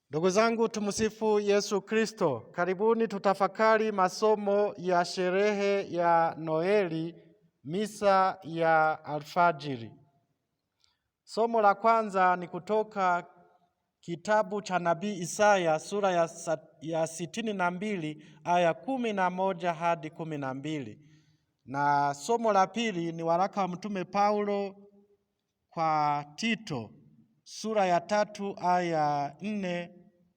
Ndugu zangu, tumsifu Yesu Kristo. Karibuni tutafakari masomo ya sherehe ya Noeli, misa ya alfajiri. Somo la kwanza ni kutoka kitabu cha nabii Isaya sura ya 62 aya 11 hadi 12. Na somo la pili ni waraka wa mtume Paulo kwa Tito sura ya 3 aya 4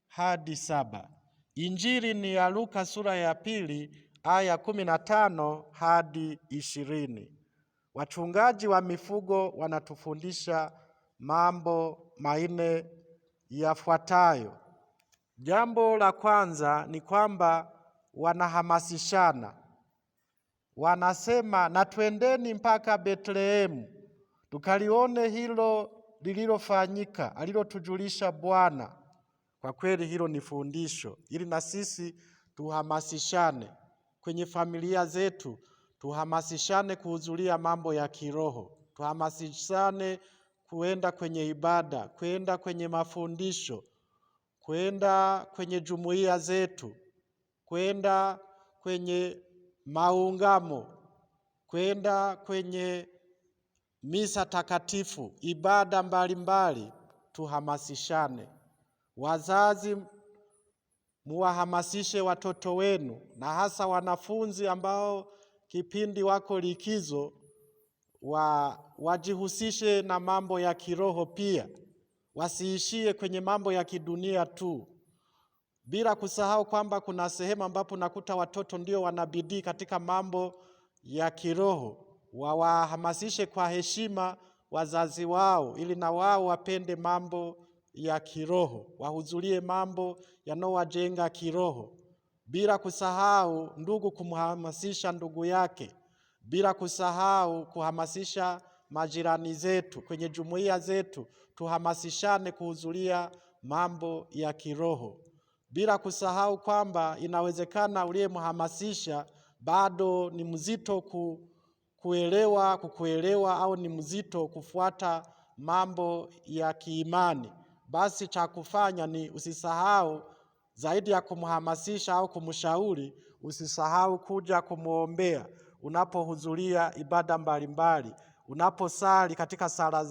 hadi 7. Injili ni ya Luka sura ya 2 aya 15 hadi 20. Wachungaji wa mifugo wanatufundisha mambo manne yafuatayo. Jambo la kwanza ni kwamba wanahamasishana. Wanasema, na twendeni mpaka Betlehemu tukalione hilo lililofanyika alilotujulisha Bwana. Kwa kweli hilo ni fundisho, ili na sisi tuhamasishane kwenye familia zetu, tuhamasishane kuhudhuria mambo ya kiroho, tuhamasishane kuenda kwenye ibada, kwenda kwenye mafundisho, kwenda kwenye jumuiya zetu, kwenda kwenye maungamo, kwenda kwenye misa takatifu, ibada mbalimbali, tuhamasishane. Wazazi, muwahamasishe watoto wenu, na hasa wanafunzi ambao kipindi wako likizo, wajihusishe na mambo ya kiroho pia, wasiishie kwenye mambo ya kidunia tu, bila kusahau kwamba kuna sehemu ambapo nakuta watoto ndio wanabidii katika mambo ya kiroho. Wawahamasishe kwa heshima wazazi wao, ili na wao wapende mambo ya kiroho, wahudhurie mambo yanayowajenga kiroho, bila kusahau ndugu kumhamasisha ndugu yake, bila kusahau kuhamasisha majirani zetu, kwenye jumuiya zetu tuhamasishane kuhudhuria mambo ya kiroho, bila kusahau kwamba inawezekana uliyemhamasisha bado ni mzito kukuelewa au ni mzito kufuata mambo ya kiimani. Basi cha kufanya ni usisahau, zaidi ya kumhamasisha au kumshauri, usisahau kuja kumwombea unapohudhuria ibada mbalimbali. Unaposali katika sala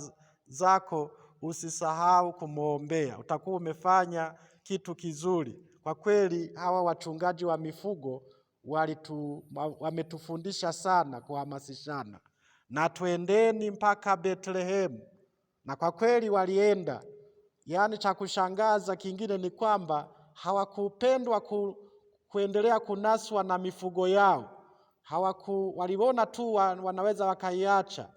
zako, usisahau kumwombea. Utakuwa umefanya kitu kizuri. Kwa kweli hawa wachungaji wa mifugo wametufundisha sana kuhamasishana. Na twendeni mpaka Betlehemu. Na kwa kweli walienda. Yaani cha kushangaza kingine ni kwamba hawakupendwa kuendelea kunaswa na mifugo yao. Waliona tu wanaweza wakaiacha,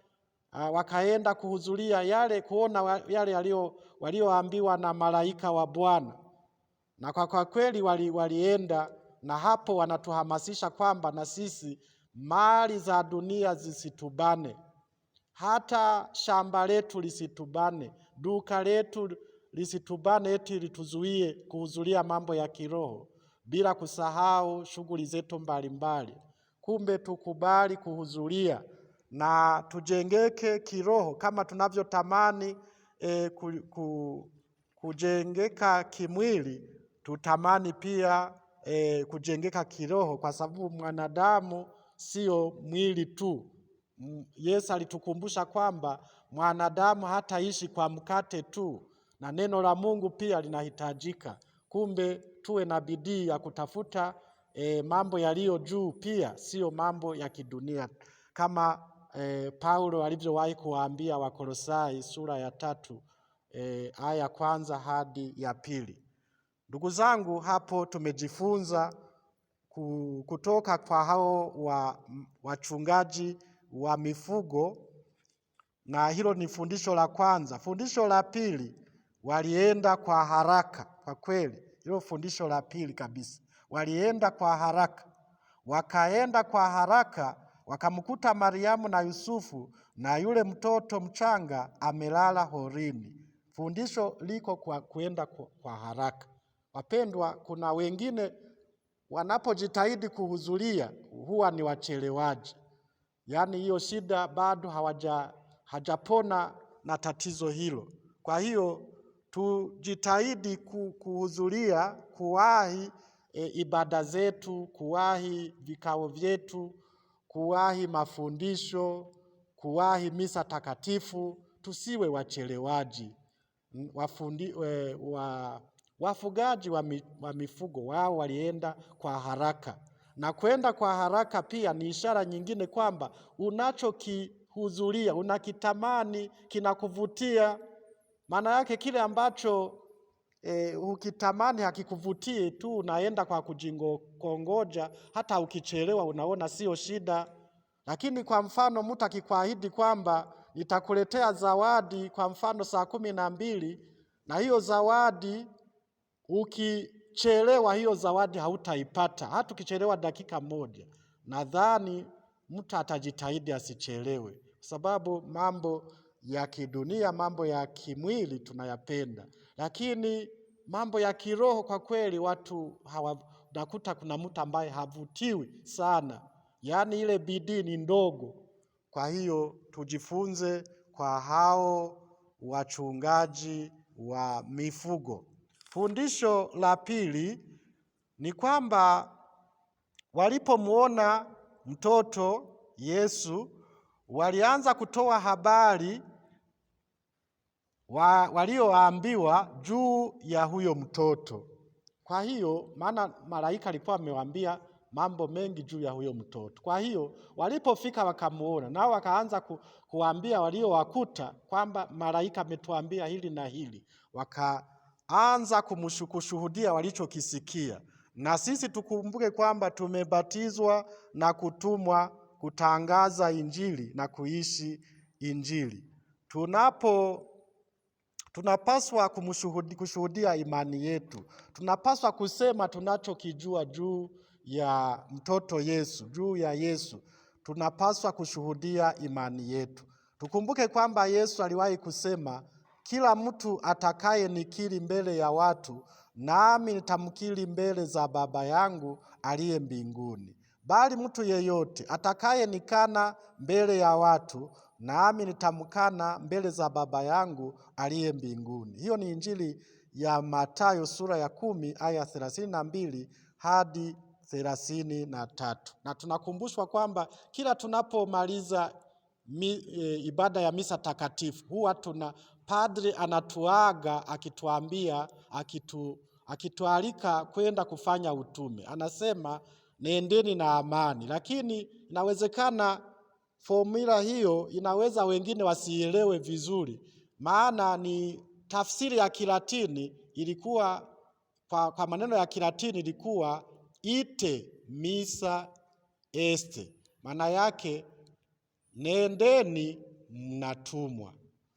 wakaenda kuhudhuria kuona yale walioambiwa na malaika wa Bwana. Na kwa kweli walienda, na hapo wanatuhamasisha kwamba na sisi mali za dunia zisitubane. Hata shamba letu lisitubane, duka letu lisitubane eti lituzuie kuhudhuria mambo ya kiroho, bila kusahau shughuli zetu mbalimbali. Kumbe tukubali kuhudhuria na tujengeke kiroho kama tunavyotamani kujengeka kimwili, tutamani pia kujengeka kiroho, kwa sababu mwanadamu sio mwili tu. Yesu alitukumbusha kwamba mwanadamu hataishi kwa mkate tu, na neno la Mungu pia linahitajika. Kumbe tuwe na bidii ya kutafuta mambo yaliyo juu pia, sio mambo ya kidunia, kama Paulo alivyowahi kuwaambia Wakolosai sura ya 3 aya kwanza hadi ya 2. Ndugu zangu, hapo tumejifunza kutoka kwa hao wachungaji wa mifugo, na hilo ni fundisho la kwanza. Fundisho la pili, walienda kwa haraka. Kwa kweli hilo fundisho la pili kabisa, walienda kwa haraka. Wakaenda kwa haraka, wakamkuta Mariamu na Yusufu na yule mtoto mchanga amelala horini. Fundisho liko kwa kuenda kwa haraka. Wapendwa, kuna wengine wanapojitahidi kuhudhuria huwa ni wachelewaji. Yaani hiyo shida bado hajapona na tatizo hilo. Kwa hiyo tujitahidi kuhudhuria, kuwahi ibada zetu, kuwahi vikao vyetu, kuwahi mafundisho, kuwahi misa takatifu. Tusiwe wachelewaji. Wafugaji wa mifugo wao walienda kwa haraka, na kwenda kwa haraka pia ni ishara nyingine kwamba unachokihudhuria, unakitamani, kinakuvutia. Maana yake kile ambacho ukitamani hakikuvutie tu, unaenda kwa kujingongoja, hata ukichelewa unaona sio shida. Lakini kwa mfano mtu akikuahidi kwamba nitakuletea zawadi kwa mfano saa 12, na hiyo zawadi ukichelewa, hiyo zawadi hautaipata. Hata ukichelewa dakika moja, nadhani mtu atajitahidi asichelewe, kwa sababu mambo ya kidunia, mambo ya kimwili tunayapenda, lakini mambo ya kiroho kwa kweli watu nakuta kuna mtu ambaye havutiwi sana, yaani ile bidii ni ndogo. Kwa hiyo tujifunze kwa hao wachungaji wa mifugo. Fundisho la pili ni kwamba walipomuona mtoto Yesu, walianza kutoa habari walioambiwa juu ya huyo mtoto. Kwa hiyo maana malaika alikuwa amewaambia mambo mengi juu ya huyo mtoto. Kwa hiyo walipofika wakamuona, nao wakaanza kuambia waliowakuta kwamba malaika ametuambia hili na hili. Wakaanza kushuhudia walichokisikia. Na sisi tukumbuke kwamba tumebatizwa na kutumwa kutangaza Injili na kuishi Injili. Tunapaswa kushuhudia imani yetu. Tunapaswa kusema tunachokijua juu ya mtoto Yesu, juu ya Yesu. Tunapaswa kushuhudia imani yetu. Tukumbuke kwamba Yesu aliwahi kusema, kila mtu atakaye nikiri mbele ya watu, nami nitamkiri mbele za Baba yangu aliye mbinguni. Bali mtu yeyote atakaye nikana mbele ya watu, nami nitamkana mbele za Baba yangu aliye mbinguni. Hiyo ni Injili ya Mathayo sura ya 10 aya 32 hadi 33. Na tunakumbushwa kwamba kila tunapomaliza ibada ya misa takatifu, huwa padri anatuaga akituambia, akitualika kwenda kufanya utume. Anasema nendeni na amani. Lakini inawezekana formula hiyo inaweza wengine wasielewe vizuri, maana ni tafsiri ya Kilatini. Ilikuwa kwa maneno ya Kilatini ilikuwa ite missa est, maana yake nendeni mnatumwa.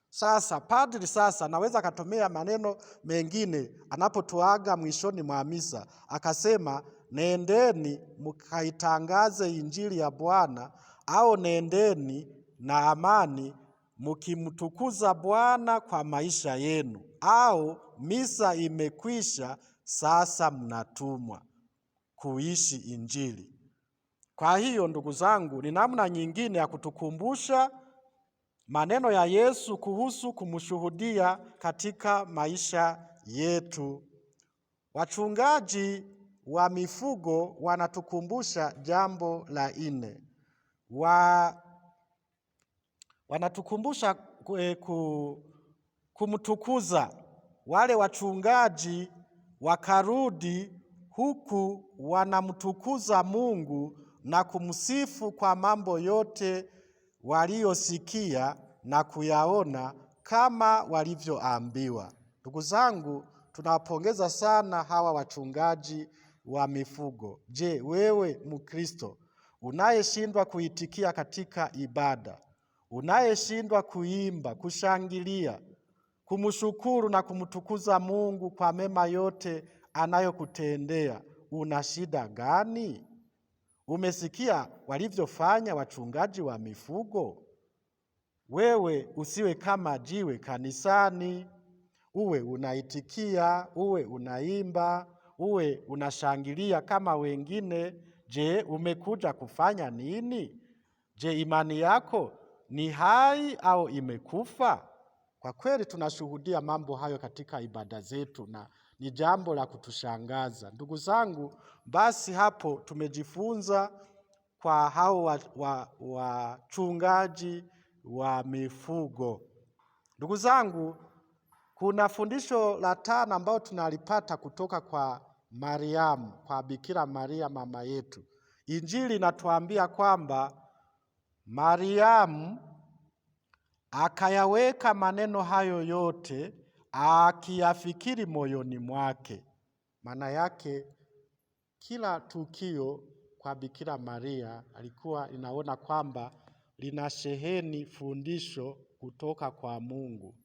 Sasa padri anaweza akatumia maneno mengine anapotuaga mwishoni mwa misa, akasema nendeni mkaitangaze Injili ya Bwana, au nendeni na amani mkimtukuza Bwana kwa maisha yenu, au misa imekwisha, sasa mnatumwa kuishi Injili. Kwa hiyo ndugu zangu, ni namna nyingine ya kutukumbusha maneno ya Yesu kuhusu kumshuhudia katika maisha yetu. Wachungaji wa mifugo wanatukumbusha jambo la 4. Wanatukumbusha kumtukuza. Wale wachungaji wakarudi huku wanamtukuza Mungu na kumsifu kwa mambo yote waliosikia na kuyaona kama walivyoambiwa. Ndugu zangu, tunawapongeza sana hawa wachungaji wa mifugo. Je, wewe Mkristo unayeshindwa kuitikia katika ibada, unayeshindwa kuimba, kushangilia, kumshukuru na kumtukuza Mungu kwa mema yote anayokutendea, una shida gani? Umesikia walivyofanya wachungaji wa mifugo? Wewe usiwe kama jiwe kanisani, uwe unaitikia, uwe unaimba, uwe unashangilia kama wengine. Je, umekuja kufanya nini? Je, imani yako ni hai au imekufa? Kwa kweli tunashuhudia mambo hayo katika ibada zetu na ni jambo la kutushangaza. Ndugu zangu, basi hapo tumejifunza kwa hao wachungaji wa mifugo. Ndugu zangu, kuna fundisho la tano ambalo tunalipata kutoka kwa Mariamu, kwa Bikira Maria mama yetu. Injili inatuambia kwamba Mariamu akayaweka maneno hayo yote akiyafikiri moyoni mwake. Maana yake kila tukio kwa Bikira Maria alikuwa inaona kwamba lina sheheni fundisho kutoka kwa Mungu.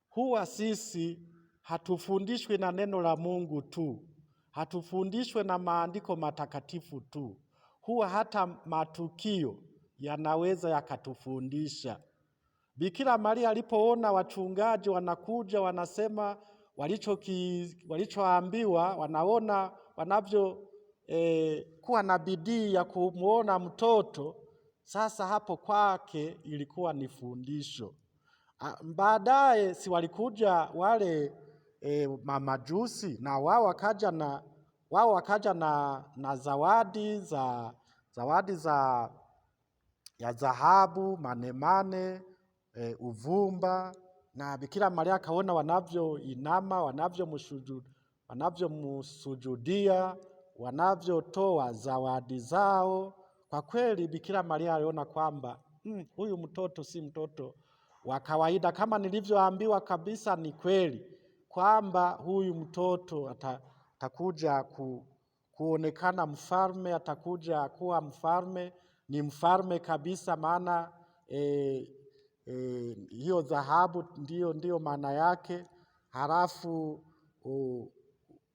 Huwa sisi hatufundishwi na neno la Mungu tu, hatufundishwe na maandiko matakatifu tu. Huwa hata matukio yanaweza yakatufundisha. Bikira Maria alipoona wachungaji wanakuja wanasema walichoambiwa, wanaona wanavyo kuwa na bidii ya kumuona mtoto, sasa hapo kwake ilikuwa ni fundisho. Baadaye si walikuja wale mamajusi na wao wakaja na zawadi ya dhahabu, manemane, uvumba, na Bikira Maria akaona wanavyoinama, wanavyomsujudia, wanavyotoa zawadi zao. Kwa kweli Bikira Maria aliona kwamba huyu mtoto si mtoto wa kawaida. Kama nilivyoambiwa kabisa, ni kweli kwamba huyu mtoto atakuja kuonekana mfalme, atakuja kuwa mfalme, ni mfalme kabisa. Maana hiyo dhahabu ndio maana yake. Halafu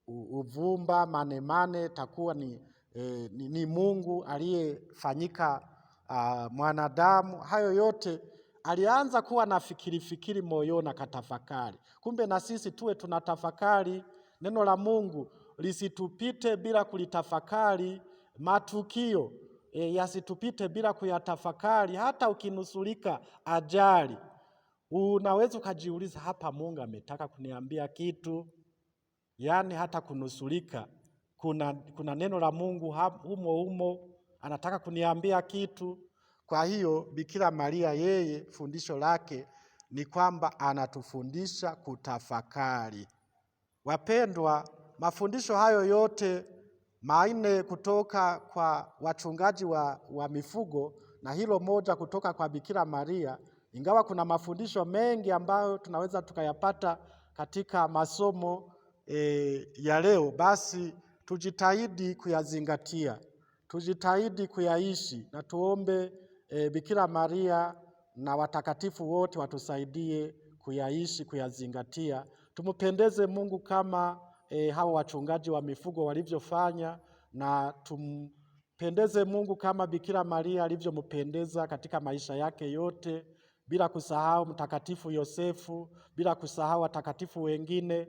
uvumba, manemane takuwa ni Mungu aliyefanyika mwanadamu. Hayo yote alianza kuwa na fikiri moyoni, akatafakari. Kumbe na sisi tuwe tunatafakari neno la Mungu, lisitupite bila kulitafakari. Matukio yasitupite bila kuyatafakari. Hata ukinusurika ajali, unaweza ukajiuliza, hapa Mungu ametaka kuniambia kitu? Yaani hata kunusurika kuna neno la Mungu humo anataka kuniambia kitu. Kwa hiyo Bikira Maria, yeye fundisho lake ni kwamba anatufundisha kutafakari. Wapendwa, mafundisho hayo yote manne kutoka kwa wachungaji wa mifugo na hilo moja kutoka kwa Bikira Maria, ingawa kuna mafundisho mengi ambayo tunaweza tukayapata katika masomo ya leo, basi tujitahidi kuyazingatia, tujitahidi kuyaishi, na tuombe Bikira Maria na watakatifu wote watusaidie kuyaishi, kuyazingatia. Tumpendeze Mungu kama hao wachungaji wa mifugo walivyofanya, na tumpendeze Mungu kama Bikira Maria alivyompendeza katika maisha yake yote, bila kusahau Mtakatifu Yosefu, bila kusahau watakatifu wengine.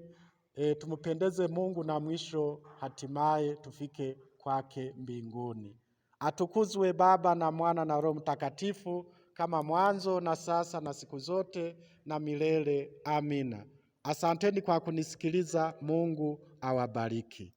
Tumpendeze Mungu na mwisho hatimaye tufike kwake mbinguni. Atukuzwe Baba na Mwana na Roho Mtakatifu, kama mwanzo na sasa na siku zote na milele. Amina. Asanteni kwa kunisikiliza. Mungu awabariki.